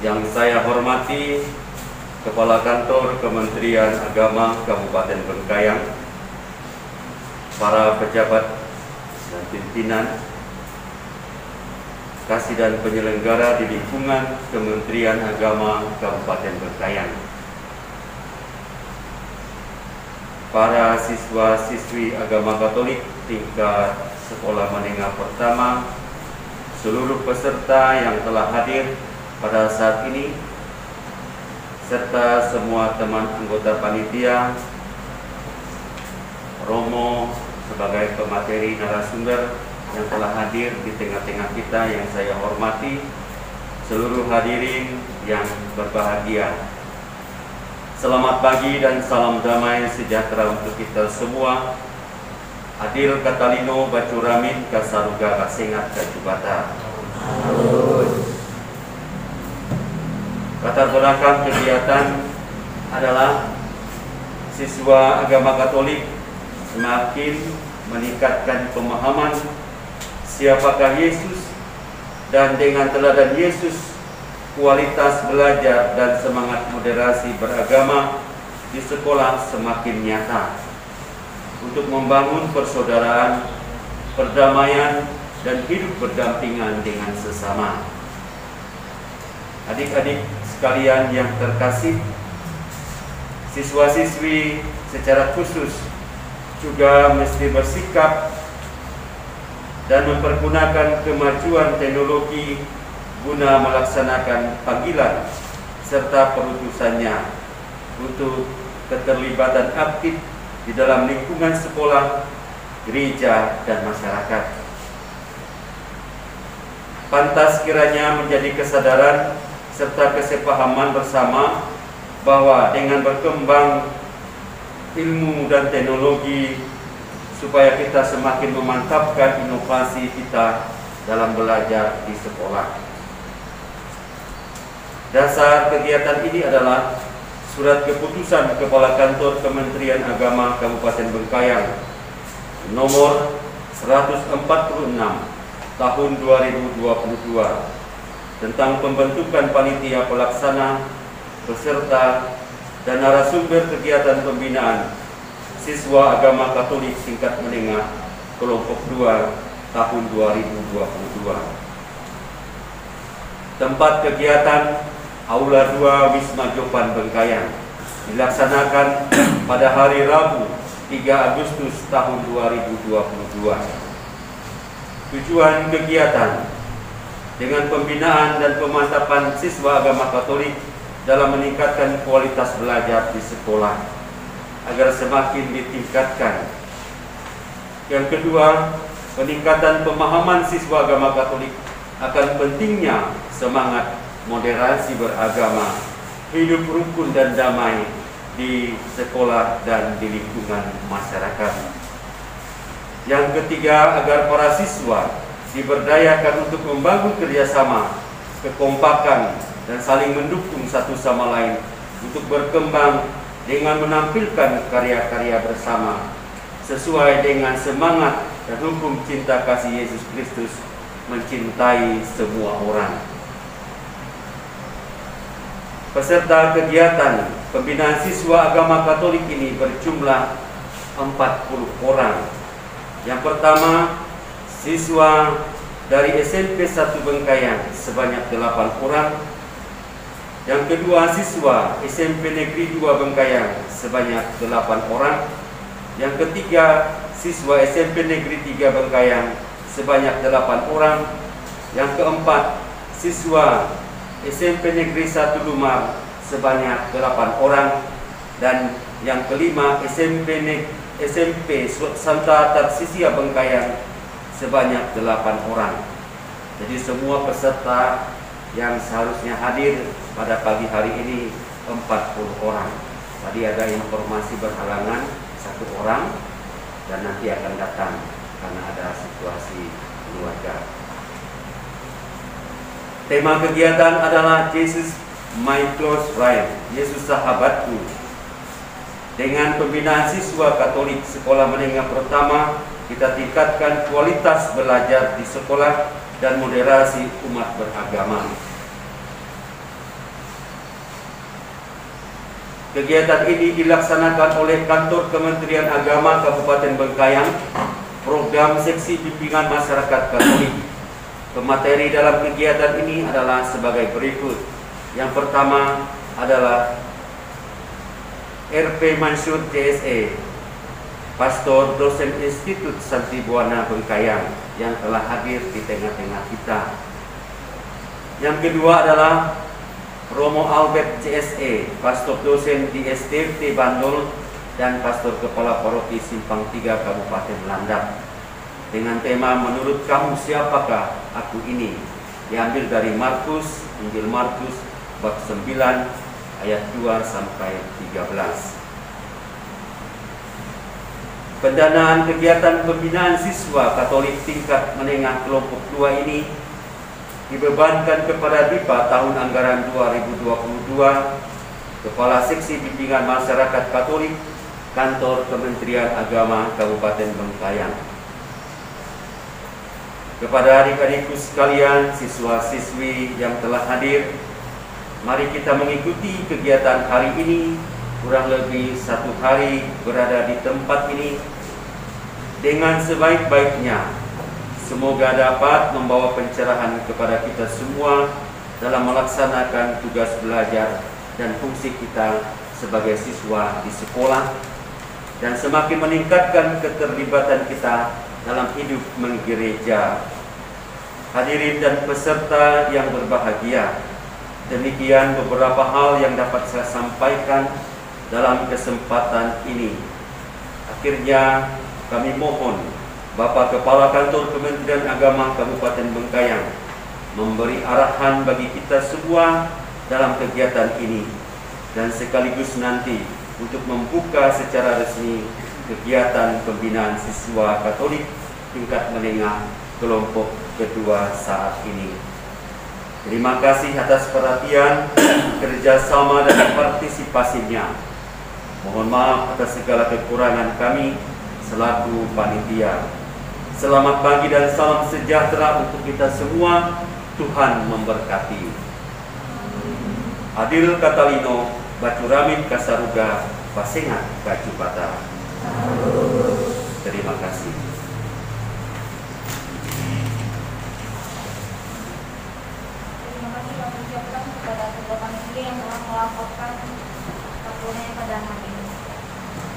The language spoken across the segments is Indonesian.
Yang saya hormati Kepala Kantor Kementerian Agama Kabupaten Bengkayang, para pejabat dan pimpinan, kasih dan penyelenggara di lingkungan Kementerian Agama Kabupaten Bengkayang, para siswa-siswi agama Katolik tingkat sekolah menengah pertama, seluruh peserta yang telah hadir pada saat ini, serta semua teman anggota panitia, Romo sebagai pemateri narasumber yang telah hadir di tengah-tengah kita yang saya hormati, seluruh hadirin yang berbahagia. Selamat pagi dan salam damai sejahtera untuk kita semua. Adil Katalino Bacuramin Kasaruga Kasengat Kajubata. Latar belakang kegiatan adalah siswa agama Katolik semakin meningkatkan pemahaman siapakah Yesus, dan dengan teladan Yesus, kualitas belajar dan semangat moderasi beragama di sekolah semakin nyata untuk membangun persaudaraan, perdamaian, dan hidup berdampingan dengan sesama. Adik-adik sekalian yang terkasih, siswa-siswi secara khusus juga mesti bersikap dan mempergunakan kemajuan teknologi guna melaksanakan panggilan serta perutusannya untuk keterlibatan aktif di dalam lingkungan sekolah, gereja, dan masyarakat. Pantas kiranya menjadi kesadaran serta kesepahaman bersama bahwa dengan berkembang ilmu dan teknologi, supaya kita semakin memantapkan inovasi kita dalam belajar di sekolah. Dasar kegiatan ini adalah Surat Keputusan Kepala Kantor Kementerian Agama Kabupaten Bengkayang nomor 146 tahun 2022 tentang pembentukan panitia pelaksana, peserta, dan narasumber kegiatan pembinaan siswa agama Katolik tingkat menengah kelompok 2 tahun 2022. Tempat kegiatan Aula 2 Wisma Jopan Bengkayang dilaksanakan pada hari Rabu 3 Agustus tahun 2022. Tujuan kegiatan dengan pembinaan dan pemantapan siswa agama Katolik dalam meningkatkan kualitas belajar di sekolah agar semakin ditingkatkan. Yang kedua, peningkatan pemahaman siswa agama Katolik akan pentingnya semangat moderasi beragama, hidup rukun dan damai di sekolah dan di lingkungan masyarakat. Yang ketiga, agar para siswa diberdayakan untuk membangun kerjasama, kekompakan, dan saling mendukung satu sama lain untuk berkembang dengan menampilkan karya-karya bersama sesuai dengan semangat dan hukum cinta kasih Yesus Kristus, mencintai semua orang. Peserta kegiatan pembinaan siswa agama Katolik ini berjumlah 40 orang. Yang pertama, siswa dari SMP 1 Bengkayang sebanyak 8 orang. Yang kedua, siswa SMP Negeri 2 Bengkayang sebanyak 8 orang. Yang ketiga, siswa SMP Negeri 3 Bengkayang sebanyak 8 orang. Yang keempat, siswa SMP Negeri 1 Lumar sebanyak 8 orang. Dan yang kelima, SMP Santa Tarsisia Bengkayang sebanyak 8 orang. Jadi semua peserta yang seharusnya hadir pada pagi hari ini 40 orang. Tadi ada informasi berhalangan 1 orang dan nanti akan datang karena ada situasi keluarga. Tema kegiatan adalah Jesus My Close Friend, Yesus Sahabatku. Dengan pembinaan siswa Katolik sekolah menengah pertama, kita tingkatkan kualitas belajar di sekolah dan moderasi umat beragama. Kegiatan ini dilaksanakan oleh Kantor Kementerian Agama Kabupaten Bengkayang, Program Seksi Bimbingan Masyarakat Katolik. Pemateri dalam kegiatan ini adalah sebagai berikut. Yang pertama adalah RP Mansur CSE, Pastor Dosen Institut Santri Buana Bengkayang yang telah hadir di tengah-tengah kita. Yang kedua adalah Romo Albert CSE, Pastor Dosen di STT Bandul dan Pastor Kepala Paroki Simpang 3 Kabupaten Landap, dengan tema menurut kamu siapakah aku ini, diambil dari Markus, Injil Markus bab 9 ayat 2 sampai 13. Pendanaan kegiatan pembinaan siswa Katolik tingkat menengah kelompok 2 ini dibebankan kepada DIPA tahun anggaran 2022, Kepala Seksi Bimbingan Masyarakat Katolik, Kantor Kementerian Agama Kabupaten Bengkayang. Kepada adik-adikku sekalian, siswa-siswi yang telah hadir, mari kita mengikuti kegiatan hari ini, kurang lebih 1 hari berada di tempat ini dengan sebaik-baiknya. Semoga dapat membawa pencerahan kepada kita semua dalam melaksanakan tugas belajar dan fungsi kita sebagai siswa di sekolah, dan semakin meningkatkan keterlibatan kita dalam hidup menggereja. Hadirin dan peserta yang berbahagia, demikian beberapa hal yang dapat saya sampaikan dalam kesempatan ini. Akhirnya kami mohon Bapak Kepala Kantor Kementerian Agama Kabupaten Bengkayang memberi arahan bagi kita semua dalam kegiatan ini, dan sekaligus nanti untuk membuka secara resmi kegiatan pembinaan siswa Katolik tingkat menengah kelompok kedua saat ini. Terima kasih atas perhatian, kerjasama dan partisipasinya. Mohon maaf atas segala kekurangan kami selaku panitia. Selamat pagi dan salam sejahtera untuk kita semua. Tuhan memberkati. Adil Katalino, Bacuramin Kasaruga, Pasengat Kacupata. Terima kasih. Terima kasih kami ucapkan kepada ketua panitia yang telah melaporkan tampilnya pada hari ini.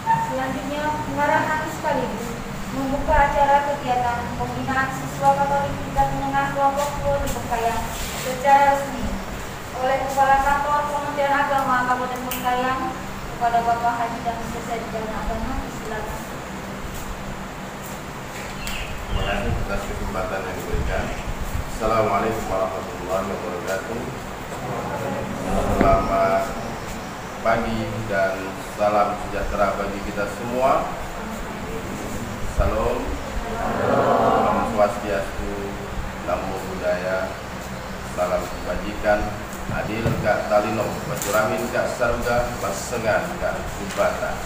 Selanjutnya, pengarahan sekaligus membuka acara kegiatan pembinaan siswa Katolik tingkat menengah kelompok 2 di Bengkayang secara resmi oleh Kepala Kantor Kementerian Agama Kabupaten Bengkayang kepada Bapak Haji dan Sekjen Agama. Silakan. Terima kasih atas kesempatan yang diberikan. Assalamualaikum warahmatullahi wabarakatuh. Selamat pagi dan salam sejahtera bagi kita semua. Salam, Om Swastiastu, Namo Buddhaya, salam kebajikan, adil Kak Talino, Bacuramin Kak Saruga, Pasengan Kak Subata.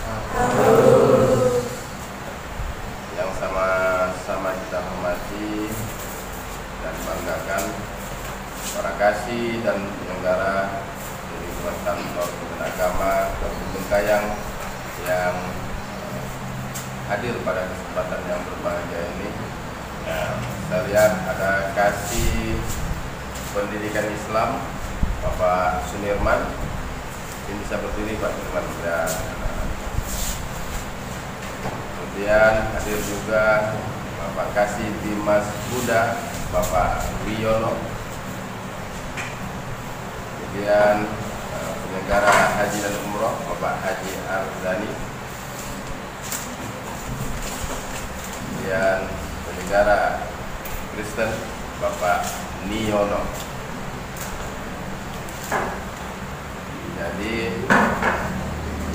Yang sama-sama kita hormati dan banggakan para kasih dan penyelenggara dari Kantor Kementerian Agama Kabupaten Bengkayang yang hadir pada kesempatan yang berbahagia ini. Saya lihat ada kasih pendidikan Islam Bapak Sunirman. Ini bisa berdiri Pak Sunirman ya. Kemudian hadir juga Bapak Kasih Dimas Buddha Bapak Wiono. Kemudian penyelenggara haji dan umroh Bapak Haji Arzani. Kemudian penyelenggara Kristen Bapak Niono. Jadi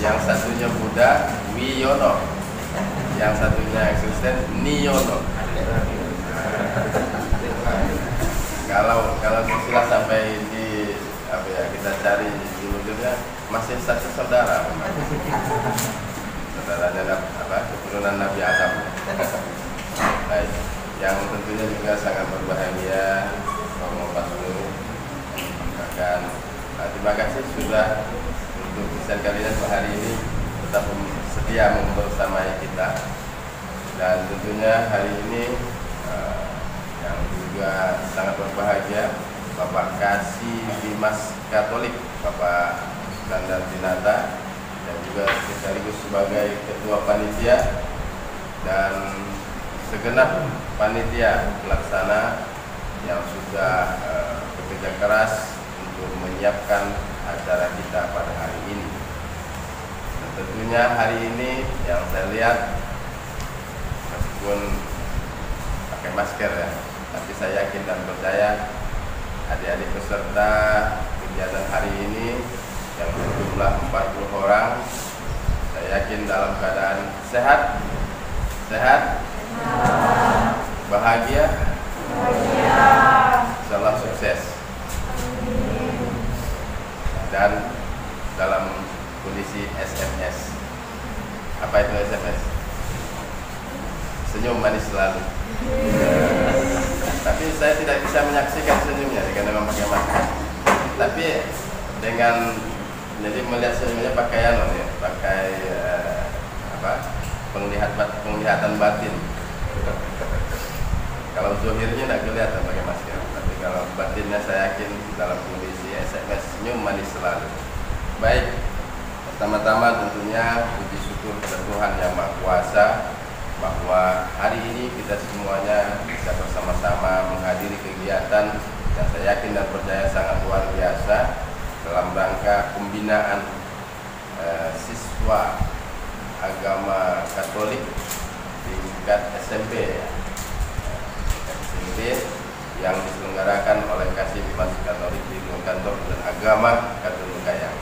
yang satunya Buddha Wiono, yang satunya Kristen Niono. Kalau silsilah sampai di kita cari dulu-dulunya masih satu saudara. Saudaranya keturunan Nabi Adam. Baik, yang tentunya juga sangat berbahagia Romo Pastor. Terima kasih sudah untuk dosen kalian hari ini tetap setia membersamai kita. Dan tentunya hari ini yang juga sangat berbahagia, Bapak Kasih Dimas Katolik, Bapak Nandar Dinata, dan juga sekaligus sebagai Ketua Panitia dan segenap panitia pelaksana yang sudah bekerja keras untuk menyiapkan acara kita pada hari ini. Dan tentunya hari ini yang saya lihat, meskipun pakai masker ya, tapi saya yakin dan percaya adik-adik peserta kegiatan hari ini yang berjumlah 40 orang, saya yakin dalam keadaan sehat, bahagia, insyaallah sukses, dan dalam kondisi SMS. Apa itu SMS? Senyum manis selalu. Tapi saya tidak bisa menyaksikan senyumnya karena memang pakai masker. Tapi dengan jadi melihat senyumnya pakai penglihatan batin. Kalau zahirnya tidak kelihatan pakai masker, tapi kalau batinnya saya yakin dalam kondisi SMS senyum manis selalu. Baik, pertama-tama tentunya puji syukur kepada Tuhan Yang Maha Kuasa bahwa hari ini kita semuanya bisa bersama-sama menghadiri kegiatan yang saya yakin dan percaya sangat luar biasa dalam rangka pembinaan siswa agama Katolik tingkat SMP yang diselenggarakan oleh Kasih Dimas Katolik di Kantor dan Agama Katolik Kayang.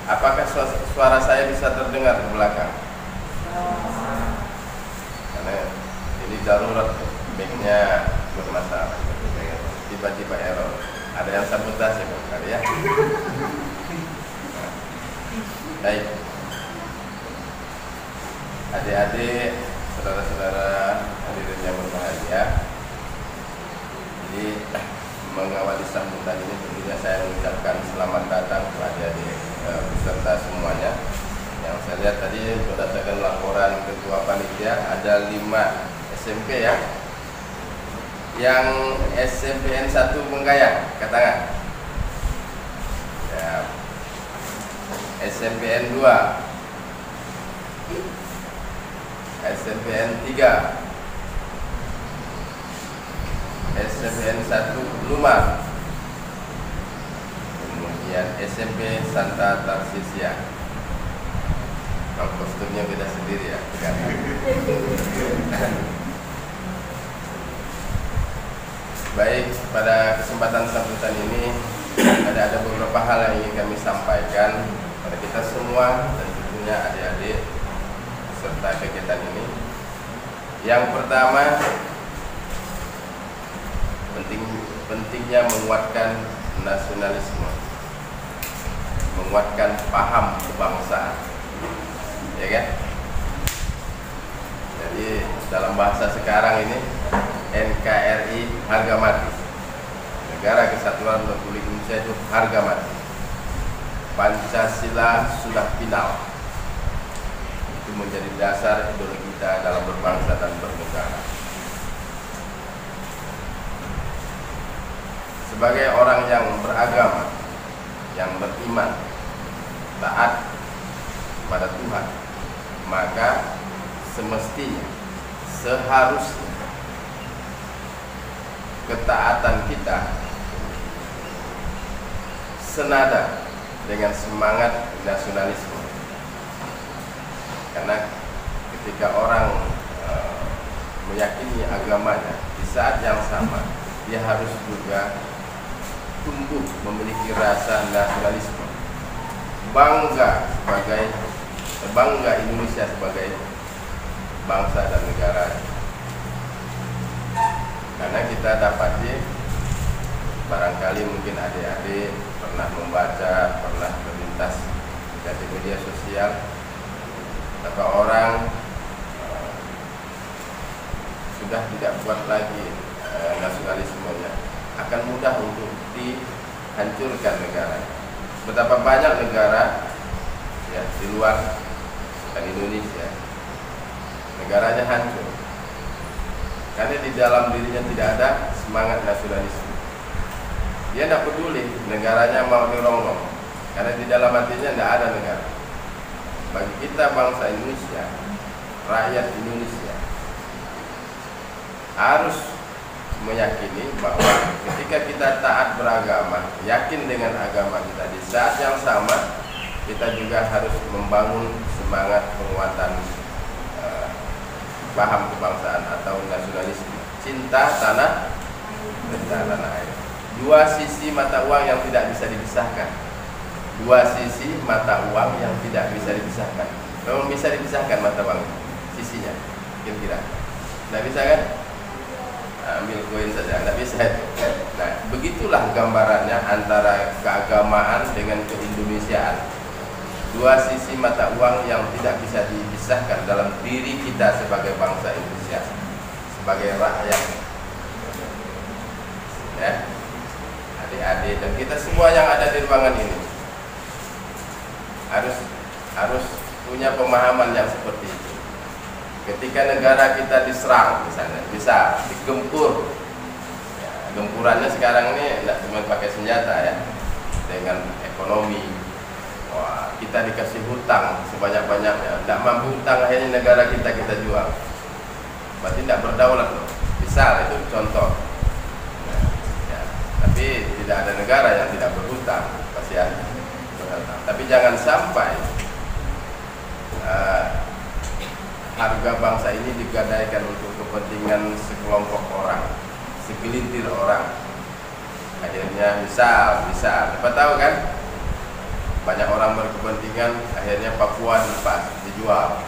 Apakah suara saya bisa terdengar di belakang? Karena ini darurat, mic-nya bermasalah, tiba-tiba error. Ada yang sabotase kali ya. Baik, adik-adik, saudara-saudara hadirin yang berbahagia. Jadi mengawali sambutan ini tentunya saya mengucapkan selamat datang kepada adik peserta semuanya. Yang saya lihat tadi berdasarkan laporan Ketua Panitia ada 5 SMP ya. Yang SMPN 1 Bengkayang, angkat tangan. Ya. SMPN 2, SMPN 3, SMPN 1 Lumar, kemudian SMP Santa Tarsisia. Kostumnya beda sendiri ya. Baik, pada kesempatan sambutan ini ada beberapa hal yang ingin kami sampaikan pada kita semua dan tentunya adik-adik peserta kegiatan ini. Yang pertama, pentingnya menguatkan nasionalisme, menguatkan paham kebangsaan, ya kan? Jadi dalam bahasa sekarang ini NKRI harga mati, Negara Kesatuan Republik Indonesia itu harga mati, Pancasila sudah final. Itu menjadi dasar ideologi kita dalam berbangsa dan bernegara. Sebagai orang yang beragama, yang beriman, taat kepada Tuhan, maka semestinya, seharusnya ketaatan kita senada dengan semangat nasionalisme. Karena ketika orang meyakini agamanya, di saat yang sama dia harus juga tumbuh memiliki rasa nasionalisme, bangga Indonesia sebagai bangsa dan negara. Karena kita dapati, barangkali mungkin adik-adik pernah membaca, pernah melintas di media sosial, beberapa orang sudah tidak kuat lagi nasionalismenya, akan mudah untuk dihancurkan negara. Betapa banyak negara ya di luar dan Indonesia, negaranya hancur. Karena di dalam dirinya tidak ada semangat nasionalisme. Dia tidak peduli negaranya mau dirongrong, karena di dalam hatinya tidak ada negara. Bagi kita bangsa Indonesia, rakyat Indonesia harus meyakini bahwa ketika kita taat beragama, yakin dengan agama kita, di saat yang sama kita juga harus membangun semangat penguatan paham kebangsaan atau nasionalisme, cinta tanah air. Dua sisi mata uang yang tidak bisa dipisahkan. Dua sisi mata uang yang tidak bisa dipisahkan. Memang bisa dipisahkan mata uang sisinya, kira-kira. Tidak bisa kan? Ambil koin saja, tidak bisa. Nah, begitulah gambarannya antara keagamaan dengan keindonesiaan. Dua sisi mata uang yang tidak bisa dipisahkan dalam diri kita sebagai bangsa Indonesia, sebagai rakyat. Ya, adik-adik dan kita semua yang ada di ruangan ini harus punya pemahaman yang seperti itu. Ketika negara kita diserang, misalnya, bisa digempur, ya, gempurannya sekarang ini tidak cuma pakai senjata ya, dengan ekonomi. Wah, kita dikasih hutang sebanyak-banyaknya, tidak mampu hutang, akhirnya negara kita jual. Berarti tidak berdaulat loh. Misal itu contoh. Ya, tapi tidak ada negara yang tidak berhutang, pasti ada. Tapi jangan sampai harga bangsa ini digadaikan untuk kepentingan sekelompok orang, segelintir orang. Akhirnya misal, siapa tahu kan, banyak orang berkepentingan, akhirnya Papua dilepas, dijual.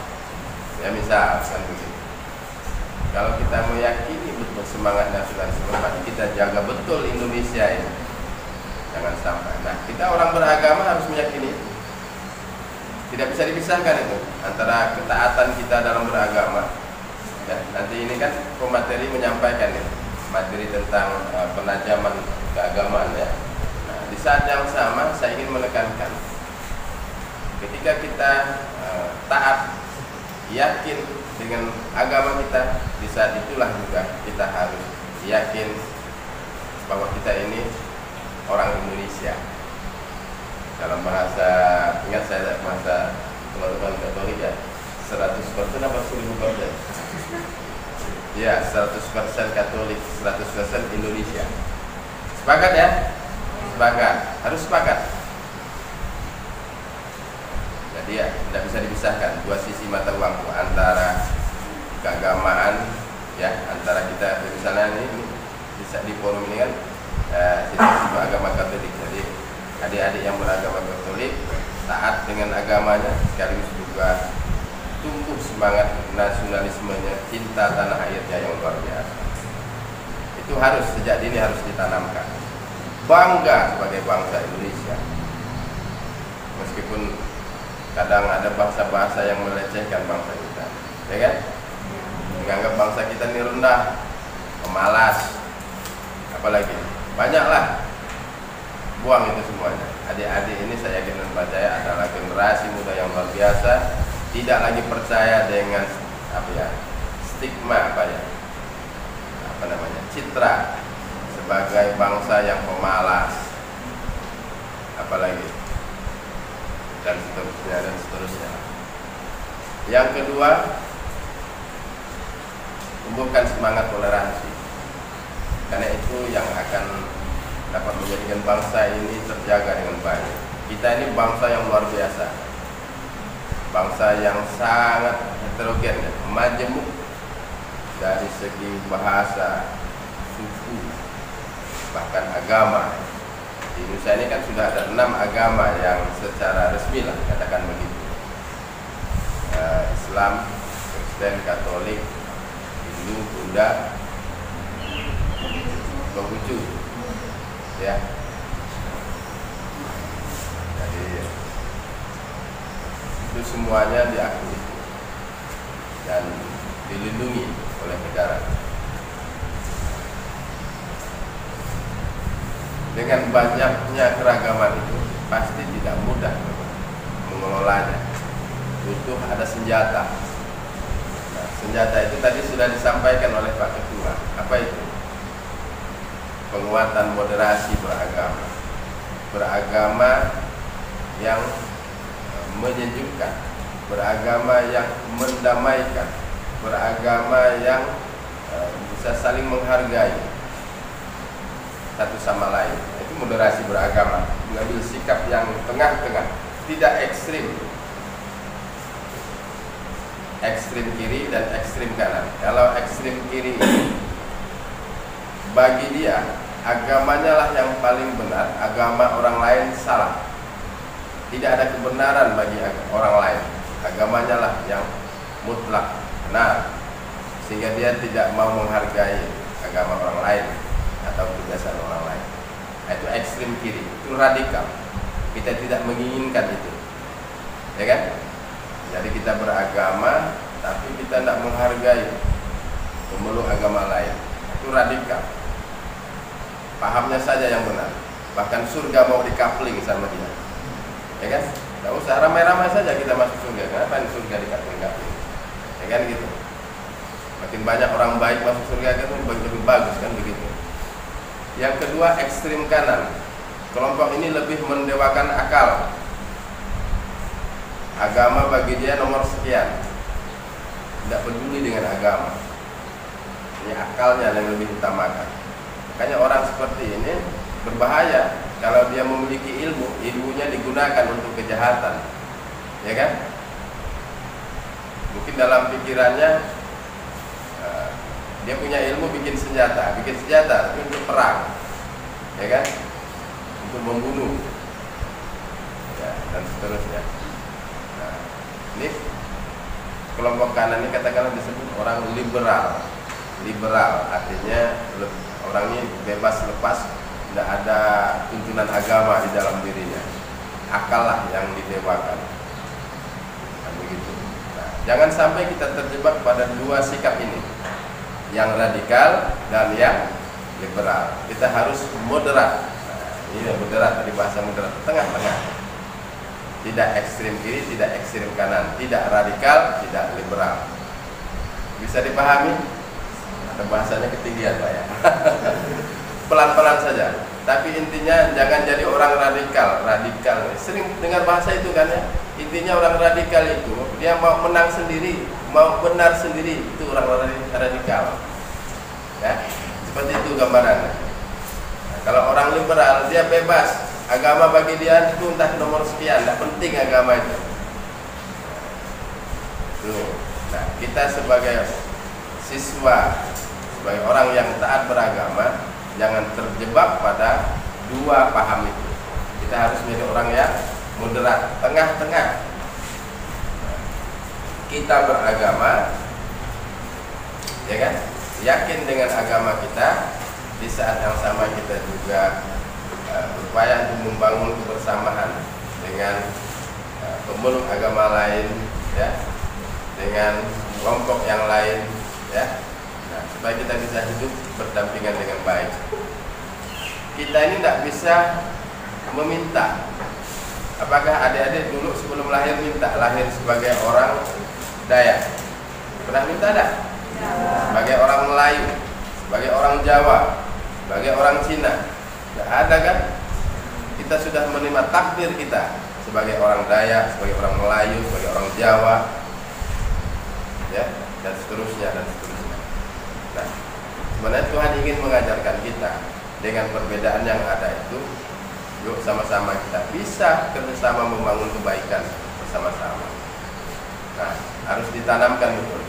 Ya misal, kan begitu. Kalau kita meyakini betul semangat nasionalisme, mari kita jaga betul Indonesia ini. Jangan sampai. Nah, kita orang beragama harus meyakini itu. Tidak bisa dipisahkan itu antara ketaatan kita dalam beragama. Ya, nanti ini kan pemateri menyampaikan ya, materi tentang penajaman keagamaan ya. Nah, di saat yang sama saya ingin menekankan, ketika kita taat, yakin dengan agama kita, di saat itulah juga kita harus yakin bahwa kita ini orang Indonesia. Dalam bahasa, ingat saya bahasa teman-teman Katolik ya, 100% apa 1000%? Ya, 100% Katolik, 100% Indonesia. Sepakat ya? Sepakat, harus sepakat. Jadi ya, tidak bisa dipisahkan dua sisi mata uang antara keagamaan ya, antara kita misalnya ini bisa di forum ini kan situasi agama Katolik. Jadi adik-adik yang beragama Katolik taat dengan agamanya, sekaligus juga tumbuh semangat nasionalismenya, cinta tanah airnya yang luar biasa. Itu harus sejak dini harus ditanamkan. Bangga sebagai bangsa Indonesia. Meskipun kadang ada bahasa-bahasa yang melecehkan bangsa kita, ya kan? Menganggap bangsa kita ini rendah, pemalas, apalagi banyaklah. Buang itu semuanya. Adik-adik ini saya yakin dan percaya adalah generasi muda yang luar biasa, tidak lagi percaya dengan stigma citra sebagai bangsa yang pemalas, apalagi dan seterusnya. Yang kedua, tumbuhkan semangat toleransi, karena itu yang akan dapat menjadikan bangsa ini terjaga dengan baik. Kita ini bangsa yang luar biasa, bangsa yang sangat heterogen, majemuk dari segi bahasa, suku, bahkan agama. Di Indonesia ini kan sudah ada 6 agama yang secara resmi lah, katakan begitu. Islam, Kristen, Katolik, Hindu, Buddha, Konghucu. Ya, jadi itu semuanya diakui dan dilindungi oleh negara. Dengan banyaknya keragaman itu pasti tidak mudah mengelolanya. butuh ada senjata. Nah, senjata itu tadi sudah disampaikan oleh Pak Ketua. Apa itu? Penguatan moderasi beragama. Beragama yang menyejukkan, beragama yang mendamaikan, beragama yang bisa saling menghargai satu sama lain. Itu moderasi beragama, mengambil sikap yang tengah-tengah, tidak ekstrim, ekstrim kiri dan ekstrim kanan. Kalau ekstrim kiri bagi dia agamanya lah yang paling benar, agama orang lain salah. Tidak ada kebenaran bagi orang lain, agamanya lah yang mutlak benar, sehingga dia tidak mau menghargai agama orang lain atau kebiasaan orang lain. Itu ekstrim kiri, itu radikal. Kita tidak menginginkan itu, ya kan? Jadi kita beragama tapi kita tidak menghargai pemeluk agama lain, itu radikal. Pahamnya saja yang benar, bahkan surga mau dikapling sama dia, ya kan? Tidak usah ramai-ramai saja kita masuk surga. Kenapa ini surga dikapling-kapling? Ya kan gitu. Makin banyak orang baik masuk surga kan lebih bagus kan begitu. Yang kedua, ekstrim kanan. Kelompok ini lebih mendewakan akal. Agama bagi dia nomor sekian, tidak peduli dengan agama. Ini akalnya yang lebih utamakan. Makanya orang seperti ini berbahaya. Kalau dia memiliki ilmu, ilmunya digunakan untuk kejahatan, ya kan? Mungkin dalam pikirannya dia punya ilmu bikin senjata tapi untuk perang, ya kan? Untuk membunuh, ya, dan seterusnya. Nah, ini kelompok kanan ini katakanlah disebut orang liberal. Liberal artinya orang ini bebas lepas, tidak ada tuntunan agama di dalam dirinya. Akal lah yang didewakan. Nah, begitu. Nah, jangan sampai kita terjebak pada dua sikap ini, yang radikal dan yang liberal. Kita harus moderat. Nah, ini moderat, tadi bahasa moderat, tengah-tengah. Tidak ekstrim kiri, tidak ekstrim kanan, tidak radikal, tidak liberal. Bisa dipahami? Ada bahasanya ketinggian Pak ya. Pelan-pelan saja. Tapi intinya jangan jadi orang radikal. Radikal, sering dengar bahasa itu kan ya. Intinya orang radikal itu dia mau menang sendiri, mau benar sendiri, itu orang radikal. Ya, seperti itu gambarannya. Nah, kalau orang liberal dia bebas, agama bagi dia itu entah nomor sekian, tidak penting agama itu. Tuh. Nah, kita sebagai siswa, sebagai orang yang taat beragama, jangan terjebak pada dua paham itu. Kita harus menjadi orang yang moderat, tengah-tengah. Kita beragama, ya kan? Yakin dengan agama kita. Di saat yang sama kita juga berupaya untuk membangun kebersamaan dengan pemeluk agama lain, ya, dengan kelompok yang lain, ya. Nah, supaya kita bisa hidup berdampingan dengan baik. Kita ini tidak bisa meminta. Apakah adik-adik dulu sebelum lahir minta lahir sebagai orang Dayak? Pernah minta tidak? Ya. Sebagai orang Melayu, sebagai orang Jawa, sebagai orang Cina? Tidak ada kan? Kita sudah menerima takdir kita sebagai orang Dayak, sebagai orang Melayu, sebagai orang Jawa, ya, dan seterusnya dan seterusnya. Nah, sebenarnya Tuhan ingin mengajarkan kita dengan perbedaan yang ada itu, yuk sama-sama kita bisa bersama membangun kebaikan bersama-sama. Nah, harus ditanamkan betul.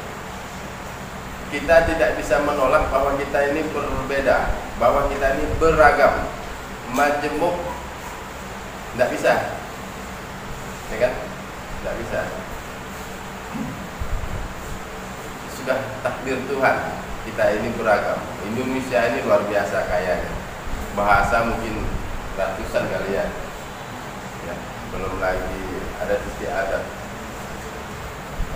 Kita tidak bisa menolak bahwa kita ini berbeda, bahwa kita ini beragam, majemuk, tidak bisa, ya kan? Tidak bisa. Sudah takdir Tuhan, kita ini beragam. Indonesia ini luar biasa kayanya. Bahasa mungkin ratusan kali ya, belum lagi ada istiadat.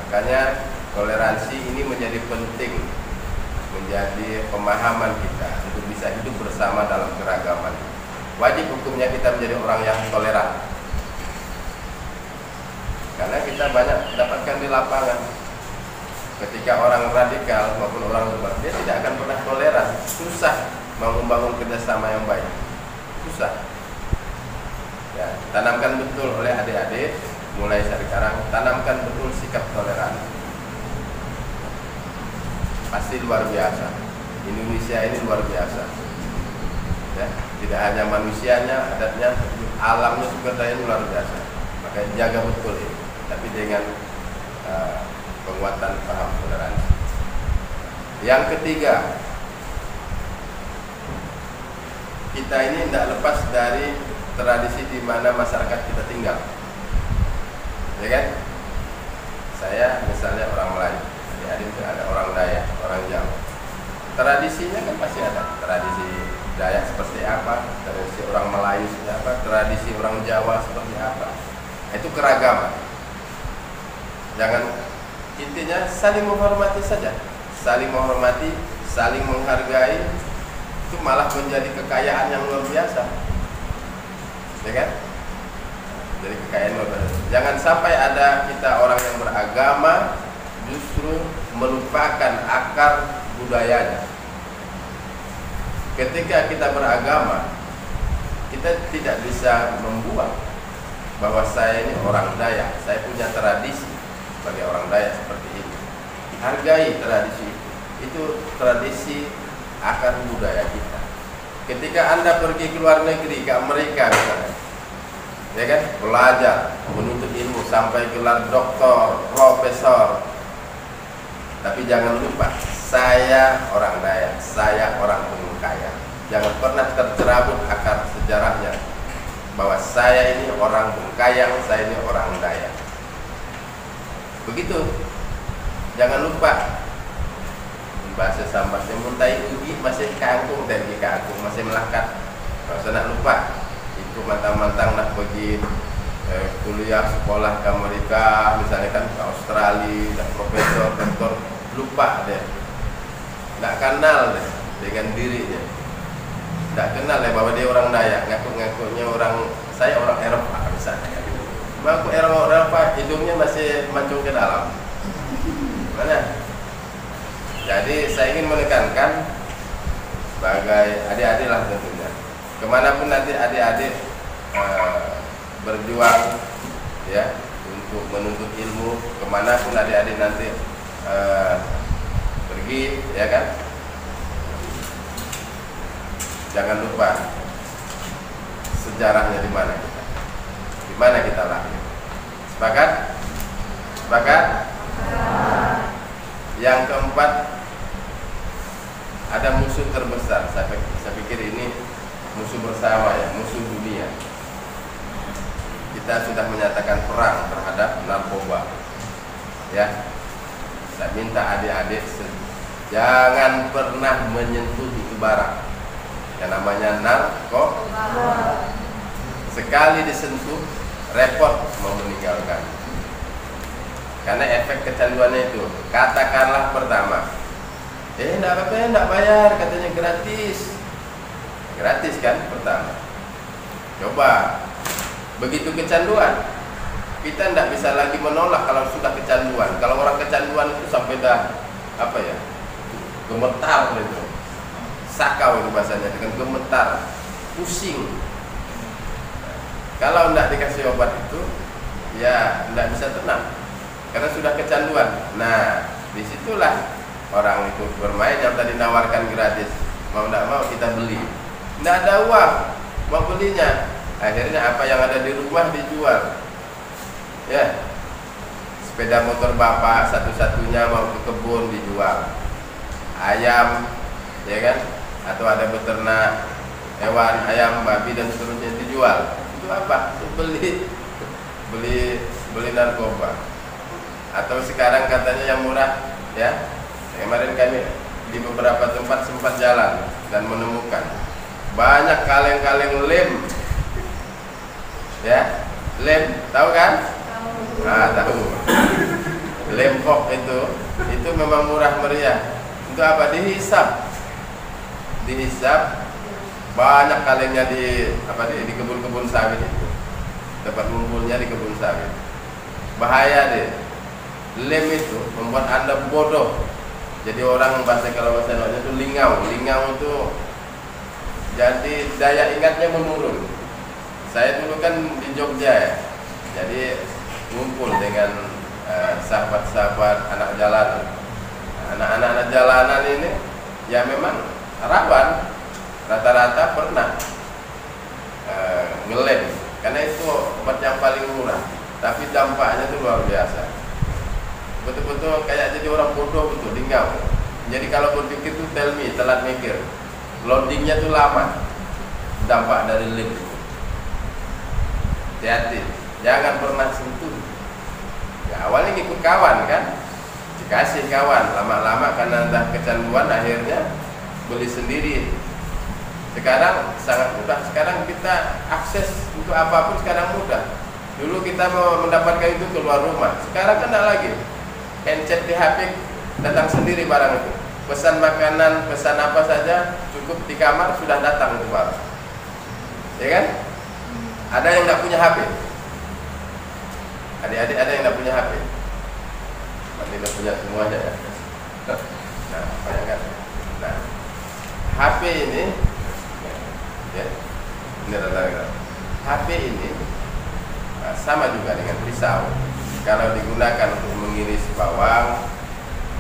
Makanya toleransi ini menjadi penting, menjadi pemahaman kita untuk bisa hidup bersama dalam keragaman. Wajib hukumnya kita menjadi orang yang toleran, karena kita kita banyak dapatkan di lapangan. Ketika orang radikal maupun orang liberal, dia tidak akan pernah toleran, susah mau membangun kerjasama yang baik, susah. Ya, tanamkan betul oleh adik-adik, mulai dari sekarang, tanamkan betul sikap toleransi. Pasti luar biasa. Indonesia ini luar biasa. Ya, tidak hanya manusianya, adatnya, alamnya, sumber dayanya luar biasa. Maka jaga betul ini. Tapi dengan penguatan paham toleransi. Yang ketiga, kita ini tidak lepas dari tradisi di mana masyarakat kita tinggal, ya kan? Saya misalnya orang Melayu, adik-adik ada orang Dayak, orang Jawa. Tradisinya kan pasti ada. Tradisi Dayak seperti apa, tradisi orang Melayu seperti apa, tradisi orang Jawa seperti apa. Itu keragaman. Jangan, intinya saling menghormati saja, saling menghormati, saling menghargai. Itu malah menjadi kekayaan yang luar biasa, ya kan? Jadi kekayaan luar biasa. Jangan sampai ada kita orang yang beragama justru melupakan akar budayanya. Ketika kita beragama, kita tidak bisa membuang bahwa saya ini orang Dayak, saya punya tradisi sebagai orang Dayak seperti ini. Hargai tradisi itu tradisi akar budaya kita. Ketika Anda pergi ke luar negeri, ke Amerika misalnya, ya kan, belajar, menuntut ilmu sampai gelar doktor, profesor, tapi jangan lupa, saya orang Dayak, saya orang Bengkayang. Jangan pernah tercerabut akar sejarahnya bahwa saya ini orang Bengkayang, saya ini orang Dayak. Begitu. Jangan lupa bahasa Sambasnya muntai ugi masih kangkung dan di kangkung masih melekat. Kalau saya nak lupa, itu mantang-mantang nak pergi kuliah sekolah ke Amerika, misalnya kan ke Australia, dan profesor, doktor, lupa deh, nggak kenal deh dengan dirinya, nggak kenal deh bahwa dia orang Dayak, ngaku-ngakunya orang, saya orang Eropa misalnya. Aku Eropa, hidungnya masih mancung ke dalam. Mana? Jadi saya ingin menekankan sebagai adik-adik lah tentunya, kemanapun nanti adik-adik berjuang ya untuk menuntut ilmu, kemanapun adik-adik nanti pergi, ya kan, jangan lupa sejarahnya di mana kita lahir. Sepakat? Sepakat? Yang keempat, ada musuh terbesar. Saya pikir ini musuh bersama ya, musuh dunia. Kita sudah menyatakan perang terhadap narkoba. Ya, saya minta adik-adik jangan pernah menyentuh itu barang yang namanya narkoba. Sekali disentuh, repot mau meninggalkan. Karena efek kecanduannya itu, katakanlah pertama, enggak apa-apa, enggak bayar, katanya gratis. Gratis kan pertama. Coba, begitu kecanduan, kita enggak bisa lagi menolak kalau sudah kecanduan. Kalau orang kecanduan itu sampai dah, apa ya, gemetar gitu. Sakau itu bahasanya, dengan gemetar, pusing. Kalau enggak dikasih obat itu, ya enggak bisa tenang. Karena sudah kecanduan. Nah, disitulah orang itu bermain yang tadi nawarkan gratis. Mau tidak mau kita beli. Tidak ada uang mau belinya. Akhirnya apa yang ada di rumah dijual. Ya, sepeda motor bapak satu-satunya mau ke kebun dijual. Ayam, ya kan? Atau ada beternak hewan, ayam, babi dan seterusnya dijual. Itu apa? Itu beli narkoba. Atau sekarang katanya yang murah, ya. Kemarin kami di beberapa tempat sempat jalan dan menemukan banyak kaleng-kaleng lem, ya, lem, tahu kan? Tahu. Lem pop itu memang murah meriah. Untuk apa? Dihisap banyak kalengnya di kebun-kebun sawit itu, tempat ngumpulnya di kebun sawit. bahaya deh. Lem itu membuat Anda bodoh. Jadi orang kalau bahasa Indonesia itu lingau. Lingau itu jadi daya ingatnya menurun. Saya dulu kan di Jogja ya, jadi ngumpul dengan sahabat-sahabat anak jalanan. Anak-anak jalanan ini ya memang rawan, rata-rata pernah ngelem, karena itu obat yang paling murah, tapi dampaknya itu luar biasa. Betul-betul kayak jadi orang bodoh betul, lingau. Jadi kalau berpikir tuh tell me, telat mikir. Loadingnya tuh lama. Dampak dari lem itu. Hati-hati, jangan pernah sentuh. Ya, awalnya ngikut kawan kan, dikasih kawan, lama-lama karena dah kecanduan akhirnya beli sendiri. Sekarang sangat mudah. Sekarang kita akses untuk apapun sekarang mudah. Dulu kita mau mendapatkan itu keluar rumah. Sekarang kan tidak lagi. Handset di HP datang sendiri barang itu. Pesan makanan, pesan apa saja cukup di kamar sudah datang itu barang. Ya kan? Ada yang tidak punya HP? Adik-adik ada yang tidak punya HP? Masih tidak punya semuanya ya. Nah, bayangkan. Nah, HP ini, ya, ini rata-rata. HP ini sama juga dengan pisau. Kalau digunakan untuk mengiris bawang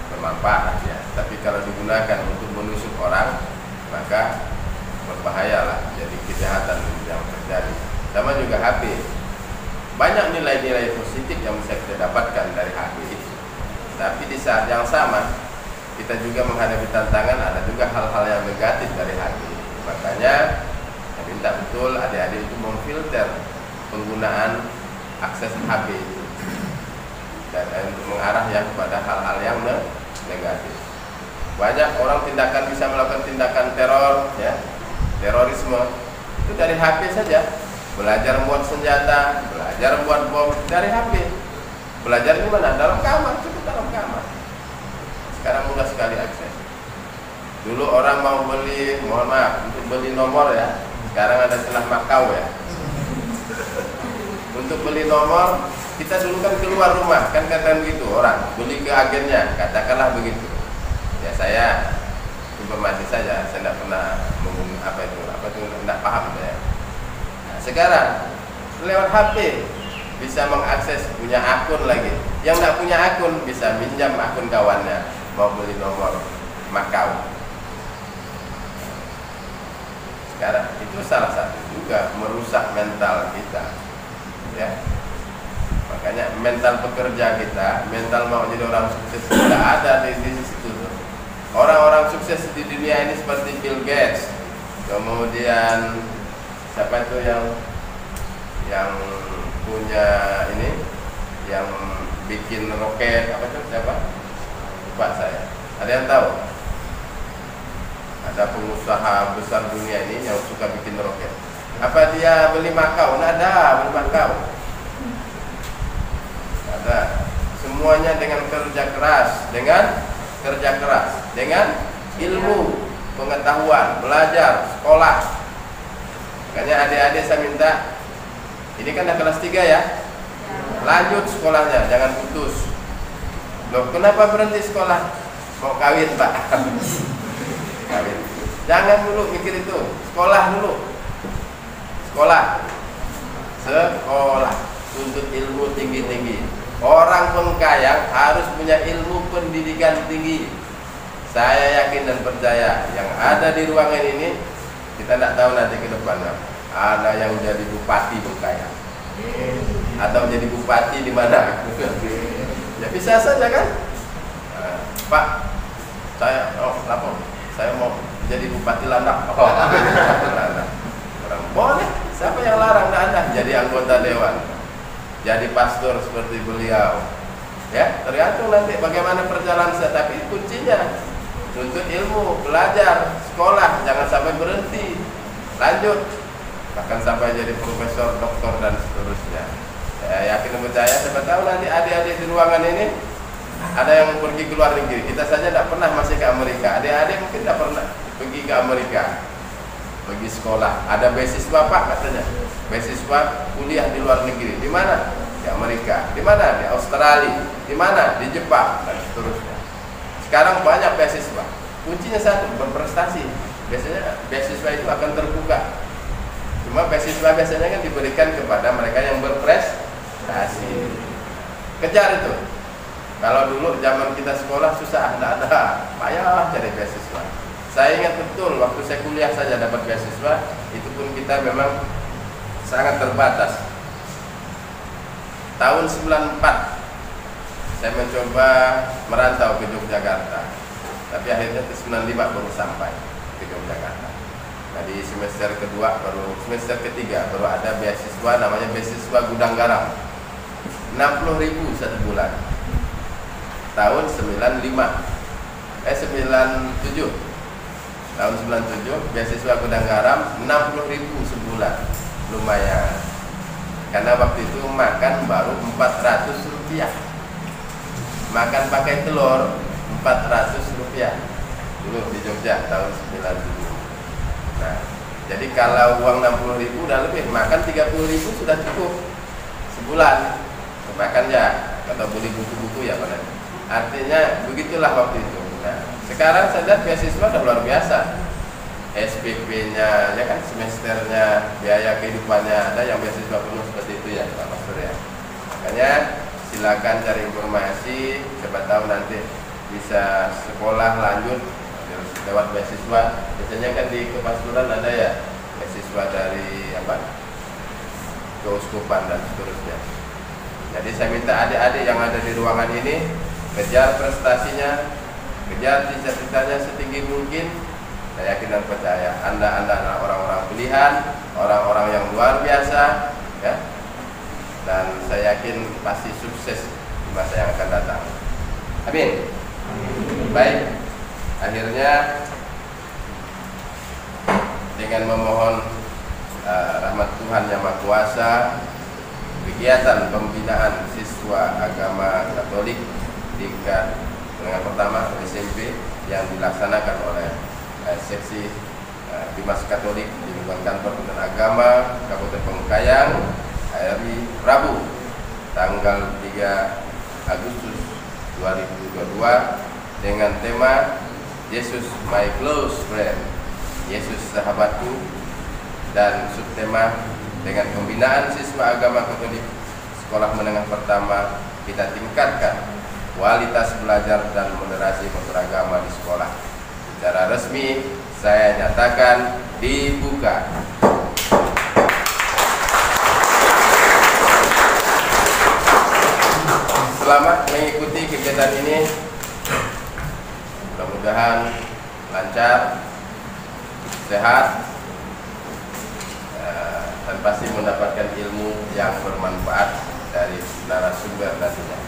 bermanfaat ya, tapi kalau digunakan untuk menusuk orang maka berbahayalah, jadi kejahatan yang terjadi. Sama juga HP, banyak nilai-nilai positif yang bisa kita dapatkan dari HP itu, tapi di saat yang sama kita juga menghadapi tantangan, ada juga hal-hal yang negatif dari HP. Makanya saya minta betul adik-adik itu memfilter penggunaan akses HP itu dan untuk mengarah yang kepada hal-hal yang negatif. Banyak orang bisa melakukan tindakan teror, ya, terorisme itu dari HP saja. Belajar membuat senjata, belajar membuat bom dari HP. Belajar di mana? Dalam kamar, cukup dalam kamar. Sekarang mudah sekali akses. Dulu orang mau beli, mohon maaf, untuk beli nomor ya, sekarang ada celah Makau ya. Untuk beli nomor, kita dulu kan keluar rumah, kan katakan begitu orang, beli ke agennya, katakanlah begitu. Ya saya informasi saja, saya tidak pernah apa itu, tidak paham saya. Nah, sekarang lewat HP bisa mengakses, punya akun lagi. Yang tidak punya akun bisa minjam akun kawannya, mau beli nomor Makau. Sekarang itu salah satu juga merusak mental kita, ya. Makanya mental pekerja kita, mental mau jadi orang sukses tidak ada di situ. Orang-orang sukses di dunia ini seperti Bill Gates, kemudian siapa itu yang punya ini, yang bikin roket apa itu siapa? Lupa saya. Ada yang tahu? Ada pengusaha besar dunia ini yang suka bikin roket. Apa dia beli Makau? Nggak ada, beli Makau. Ada. Semuanya dengan kerja keras, dengan ilmu, pengetahuan, belajar, sekolah. Makanya adik-adik saya minta, ini kan udah kelas 3 ya, lanjut sekolahnya, jangan putus. Loh, kenapa berhenti sekolah? Mau kawin Pak? Kawin. Jangan dulu mikir itu, sekolah dulu. Sekolah, tuntut ilmu tinggi-tinggi. Orang pengkayang harus punya ilmu pendidikan tinggi. Saya yakin dan percaya yang ada di ruangan ini, kita tidak tahu nanti ke depan ada yang jadi bupati Bengkayang atau jadi bupati di mana. Ya bisa saja kan. Pak, saya lapor, saya mau jadi bupati Landak. Landak. Orang boleh, siapa yang larang? Tidak ada. Jadi anggota dewan, jadi pastor seperti beliau, ya tergantung nanti bagaimana perjalanan saya. Tapi kuncinya tuntut ilmu, belajar, sekolah, jangan sampai berhenti, lanjut, bahkan sampai jadi profesor, doktor dan seterusnya. Saya yakin dan percaya, siapa tahu nanti adik-adik di ruangan ini ada yang pergi ke luar negeri. Kita saja tidak pernah masih ke Amerika. Adik-adik mungkin tidak pernah pergi ke Amerika, pergi sekolah. Ada beasiswa Pak katanya, beasiswa kuliah di luar negeri. Di mana? Di Amerika, di mana? Di Australia, di mana? Di Jepang, dan seterusnya. Sekarang banyak beasiswa. Kuncinya satu, berprestasi. Biasanya beasiswa itu akan terbuka. Cuma beasiswa biasanya kan diberikan kepada mereka yang berprestasi. Kejar itu. Kalau dulu zaman kita sekolah susah, tidak ada, payah cari beasiswa. Saya ingat betul waktu saya kuliah saja dapat beasiswa, itu pun kita memang sangat terbatas. Tahun 94 saya mencoba merantau ke Yogyakarta, tapi akhirnya ke 95 baru sampai ke Yogyakarta. Nah, di semester kedua semester ketiga baru ada beasiswa namanya beasiswa Gudang Garam, 60.000 satu bulan. Tahun 97 tahun 97 beasiswa Gudang Garam 60.000 sebulan, lumayan. Karena waktu itu makan baru 400 rupiah, makan pakai telur 400 rupiah dulu di Jogja tahun 97. Nah, jadi kalau uang 60.000 udah lebih, makan 30.000 sudah cukup sebulan makannya, atau beli buku-buku ya Pak. Artinya begitulah waktu itu. Nah, sekarang saya lihat beasiswa udah luar biasa. SPP-nya, ya kan, semesternya, biaya kehidupannya, ada yang beasiswa penuh seperti itu ya Pak Pastor ya. Makanya silakan cari informasi, siapa tahu nanti bisa sekolah lanjut lewat beasiswa. Biasanya kan di kepastoran ada ya beasiswa dari keuskupan dan seterusnya. Jadi saya minta adik-adik yang ada di ruangan ini kejar prestasinya, kejar cita-citanya setinggi mungkin. Saya yakin dan percaya Anda adalah orang-orang pilihan, orang-orang yang luar biasa, ya. Dan saya yakin pasti sukses di masa yang akan datang. Amin. Baik, akhirnya dengan memohon rahmat Tuhan Yang Maha Kuasa, kegiatan pembinaan siswa agama Katolik tingkat menengah pertama SMP yang dilaksanakan oleh seksi Bimas Katolik di lingkungan kantor Kementerian Agama Kabupaten Pengkayang hari Rabu tanggal 3 Agustus 2022 dengan tema Yesus My Close Friend, Yesus sahabatku, dan subtema dengan pembinaan siswa agama Katolik sekolah menengah pertama, kita tingkatkan kualitas belajar dan moderasi beragama di sekolah. Secara resmi saya nyatakan dibuka. Selamat mengikuti kegiatan ini. Mudah-mudahan lancar, sehat, dan pasti mendapatkan ilmu yang bermanfaat dari narasumber nantinya.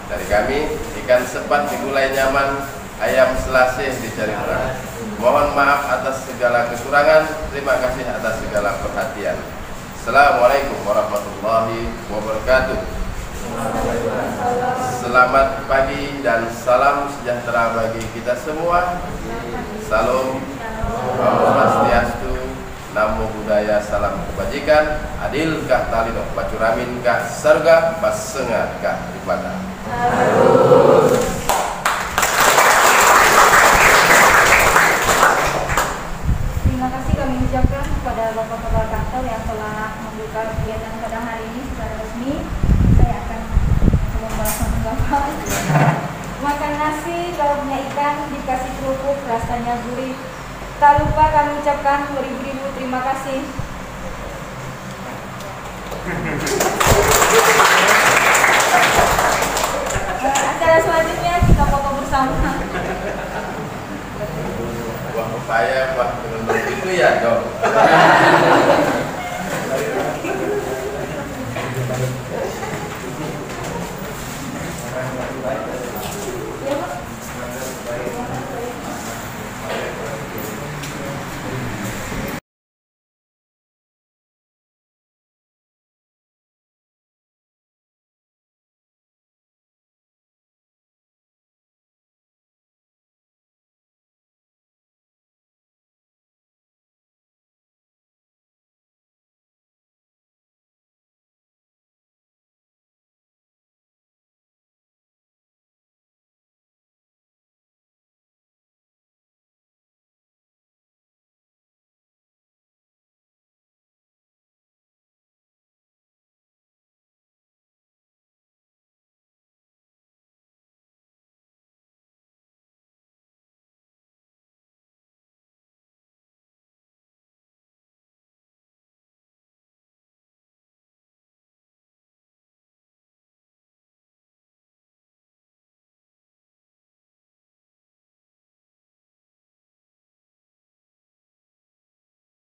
Dari kami, ikan sepat di gulai nyaman, ayam selasih dicari orang. Mohon maaf atas segala kekurangan. Terima kasih atas segala perhatian. Assalamualaikum warahmatullahi wabarakatuh. Selamat pagi dan salam sejahtera bagi kita semua. Salam, Om Swastiastu, Namo Buddhaya, salam kebajikan, adil kah talido, bacuramin kah sarga, basengat kah ibadah. Terima kasih kami ucapkan kepada Bapak Kepala Kantor yang telah membuka kegiatan pada hari ini secara resmi. Saya akan membawakan Bapak makan nasi, lauknya ikan, dikasih kerupuk, rasanya gurih. Tak lupa kami ucapkan beribu-ribu terima kasih. Acara selanjutnya kita foto bersama. Wah, saya itu ya dong.